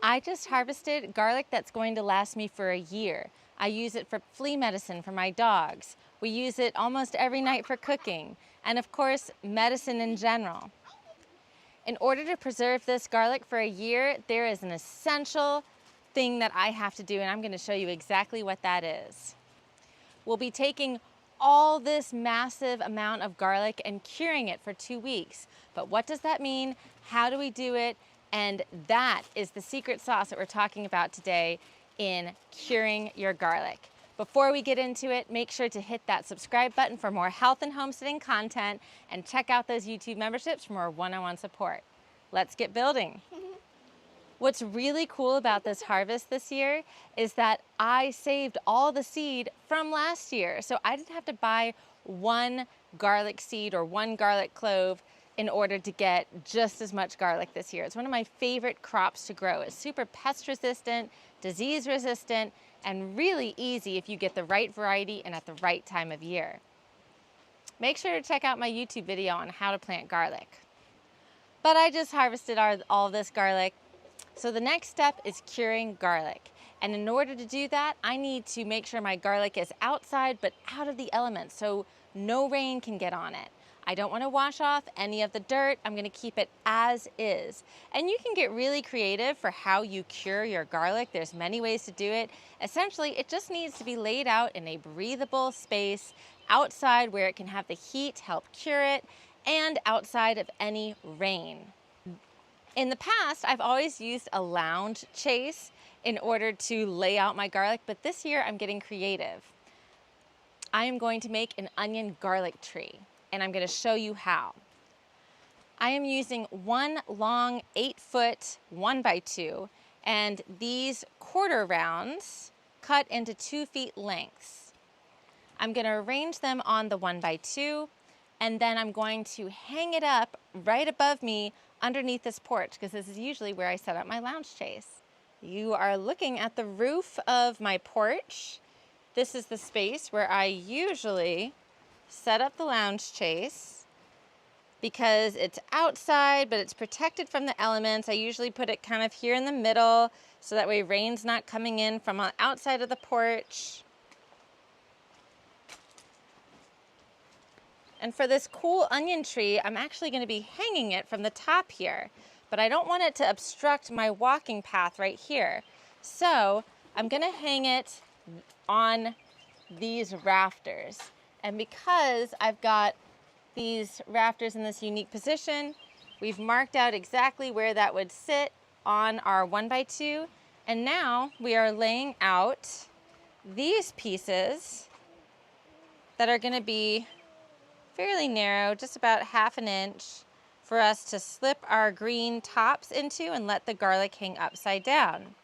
I just harvested garlic that's going to last me for a year. I use it for flea medicine for my dogs. We use it almost every night for cooking, and of course, medicine in general. In order to preserve this garlic for a year, there is an essential thing that I have to do, and I'm going to show you exactly what that is. We'll be taking all this massive amount of garlic and curing it for 2 weeks. But what does that mean? How do we do it? And that is the secret sauce that we're talking about today in curing your garlic. Before we get into it, make sure to hit that subscribe button for more health and homesteading content and check out those YouTube memberships for more one-on-one support. Let's get building. What's really cool about this harvest this year is that I saved all the seed from last year. So I didn't have to buy one garlic seed or one garlic clove in order to get just as much garlic this year. It's one of my favorite crops to grow. It's super pest resistant, disease resistant, and really easy if you get the right variety and at the right time of year. Make sure to check out my YouTube video on how to plant garlic. But I just harvested all this garlic. So the next step is curing garlic. And in order to do that, I need to make sure my garlic is outside but out of the elements so no rain can get on it. I don't want to wash off any of the dirt. I'm going to keep it as is. And you can get really creative for how you cure your garlic. There's many ways to do it. Essentially, it just needs to be laid out in a breathable space outside where it can have the heat help cure it and outside of any rain. In the past, I've always used a lounge chase in order to lay out my garlic, but this year I'm getting creative. I am going to make an onion garlic tree, and I'm going to show you how. I am using one long 8-foot 1x2, and these quarter rounds cut into 2 feet lengths. I'm going to arrange them on the 1x2, and then I'm going to hang it up right above me underneath this porch, because this is usually where I set up my lounge chase. You are looking at the roof of my porch. This is the space where I usually set up the lounge chase because it's outside, but it's protected from the elements. I usually put it kind of here in the middle so that way rain's not coming in from the outside of the porch. And for this cool onion tree, I'm actually going to be hanging it from the top here, but I don't want it to obstruct my walking path right here. So I'm going to hang it on these rafters. And because I've got these rafters in this unique position, we've marked out exactly where that would sit on our 1x2. And now we are laying out these pieces that are going to be fairly narrow, just about 1/2 inch for us to slip our green tops into and let the garlic hang upside down.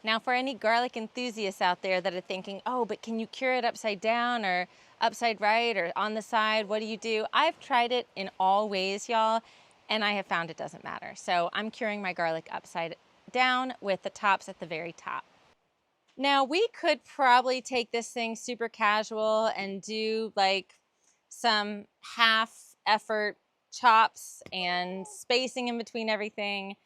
Now for any garlic enthusiasts out there that are thinking, oh, but can you cure it upside down or upside right or on the side? What do you do? I've tried it in all ways, y'all, and I have found it doesn't matter. So I'm curing my garlic upside down with the tops at the very top. Now we could probably take this thing super casual and do like some half effort chops and spacing in between everything,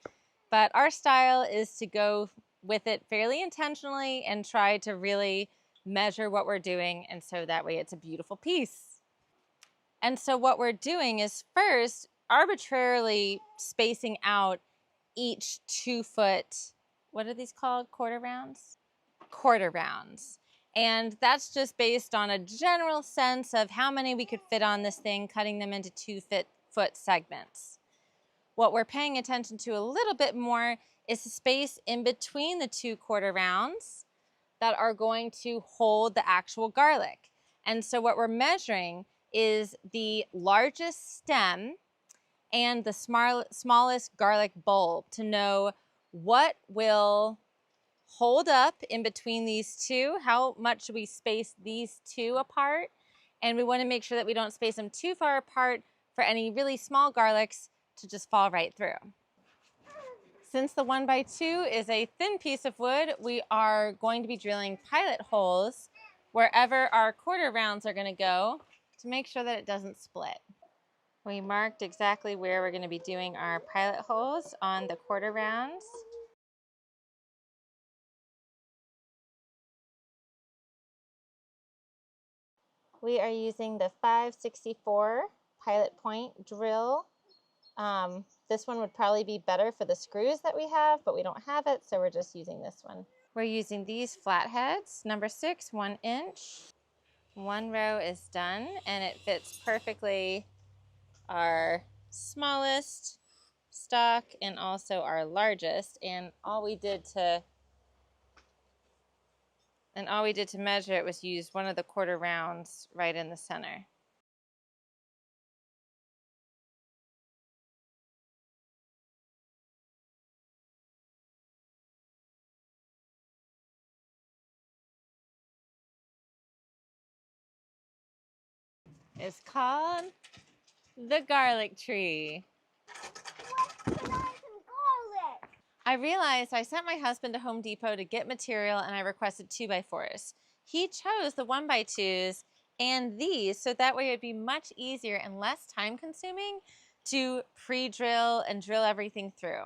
but our style is to go with it fairly intentionally and try to really measure what we're doing, and so that way it's a beautiful piece. And so what we're doing is first arbitrarily spacing out each 2-foot, what are these called, quarter rounds? Quarter rounds. And that's just based on a general sense of how many we could fit on this thing, cutting them into 2-foot segments. What we're paying attention to a little bit more is the space in between the 2 quarter rounds that are going to hold the actual garlic. And so what we're measuring is the largest stem and the smallest garlic bulb to know what will hold up in between these two, how much should we space these two apart, and we want to make sure that we don't space them too far apart for any really small garlics to just fall right through. Since the 1x2 is a thin piece of wood, we are going to be drilling pilot holes wherever our quarter rounds are going to go to make sure that it doesn't split. We marked exactly where we're going to be doing our pilot holes on the quarter rounds. We are using the 564 Pilot Point drill. This one would probably be better for the screws that we have, but we don't have it, so we're just using this one. We're using these flatheads, number 6, 1 inch. One row is done, and it fits perfectly our smallest stock and also our largest. And all we did to measure it was use one of the quarter rounds right in the center. It's called the garlic tree. I realized I sent my husband to Home Depot to get material and I requested 2x4s. He chose the 1x2s and these, so that way it'd be much easier and less time consuming to pre-drill and drill everything through.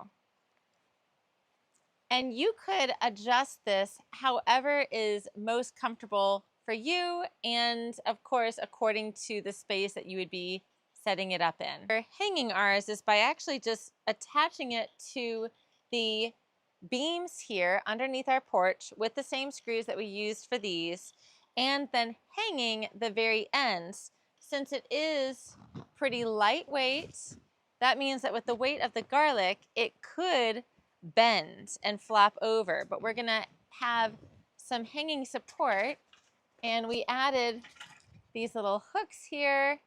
And you could adjust this however is most comfortable for you and of course according to the space that you would be setting it up in. For hanging ours is by actually just attaching it to the beams here underneath our porch with the same screws that we used for these, and then hanging the very ends. Since it is pretty lightweight, that means that with the weight of the garlic, it could bend and flop over, but we're gonna have some hanging support, and we added these little hooks here,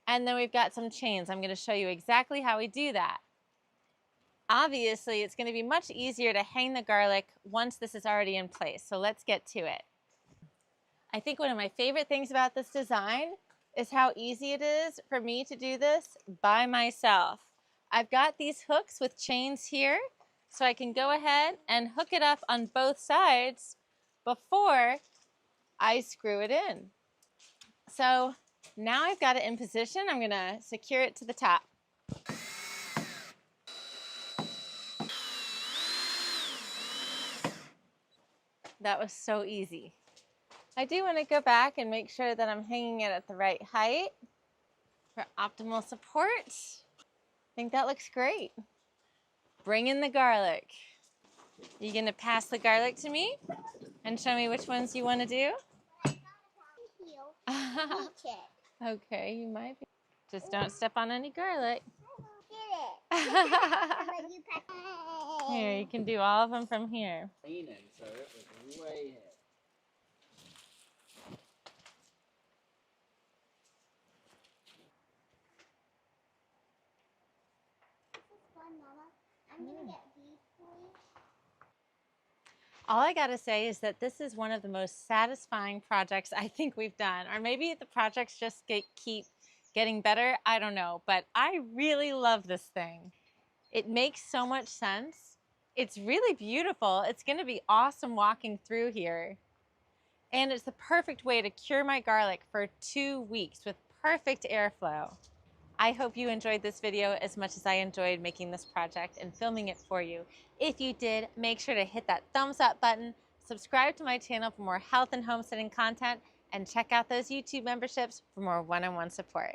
and then we've got some chains. I'm gonna show you exactly how we do that. Obviously, it's going to be much easier to hang the garlic once this is already in place, so let's get to it. I think one of my favorite things about this design is how easy it is for me to do this by myself. I've got these hooks with chains here, so I can go ahead and hook it up on both sides before I screw it in. So now I've got it in position. I'm going to secure it to the top. That was so easy. I do want to go back and make sure that I'm hanging it at the right height for optimal support. I think that looks great. Bring in the garlic. You gonna pass the garlic to me and show me which ones you want to do? Okay, you might be. Just don't step on any garlic. Here, you can do all of them from here. So it was way ahead. I'm gonna get these for you. All I gotta say is that this is one of the most satisfying projects I think we've done. Or maybe the projects just keep getting better, I don't know. But I really love this thing. It makes so much sense. It's really beautiful. It's gonna be awesome walking through here. And it's the perfect way to cure my garlic for 2 weeks with perfect airflow. I hope you enjoyed this video as much as I enjoyed making this project and filming it for you. If you did, make sure to hit that thumbs up button, subscribe to my channel for more health and homesteading content, and check out those YouTube memberships for more one-on-one support.